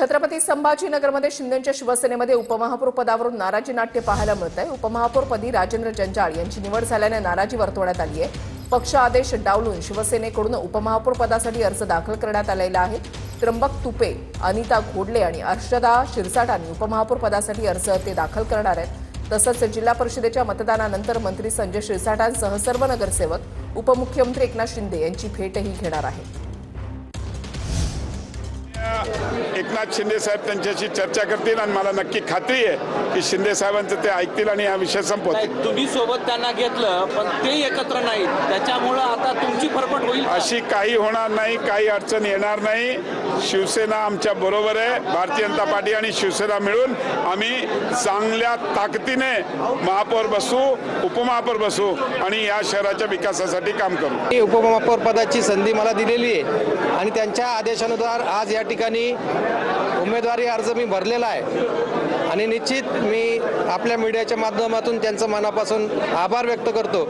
छत्रपती संभाजीनगरमध्ये शिंदेच्या शिवसेनेमध्ये उपमहापौर पदावरून नाराजी नाट्य पाहायला मिळतंय। उपमहापौरपदी राजेंद्र जंजाळ यांची निवड झाल्याने नाराजी वर्तवण्यात आली आहे। पक्ष आदेश डावलून शिवसेनेकडून उपमहापौर पदासाठी अर्ज दाखल करण्यात आलेला आहे। त्र्यंबक तुपे, अनिता घोडले आणि अर्शदा शिरसाटांनी उपमहापौर पदासाठी अर्ज ते दाखल करणार आहेत। तसंच जिल्हा परिषदेच्या मतदानानंतर मंत्री संजय शिरसाटांसह सर्व नगरसेवक उपमुख्यमंत्री एकनाथ शिंदे यांची भेटही घेणार आहेत। एकनाथ शिंदे साहेब त्यांच्याशी चर्चा करतील आणि मला नक्की खात्री आहे की शिंदे साहेबांचं ते ऐकतील आणि हा विषय संपवतील। तुम्ही सोबत त्यांना घेतलं पण ते एकत्र नाहीत, त्याच्यामुळे आता तुमची फरफट होईल। अशी काही होणार नाही, काही अडचण येणार नाही। शिवसेना आमच्या बरोबर आहे। भारतीय जनता पार्टी आणि शिवसेना मिळून आम्ही चांगल्या ताकदीने महापौर बसू, उपमहापौर बसू आणि या शहराच्या विकासासाठी काम करू। उपमहापौर पदाची संधी मला दिलेली आहे आणि त्यांच्या आदेशानुसार आज या ठिकाणी उमेदवारी अर्ज मी भरलेला आहे आणि निश्चित मी आपल्या मीडियाच्या माध्यमातून त्यांचं मनापासून आभार व्यक्त करतो।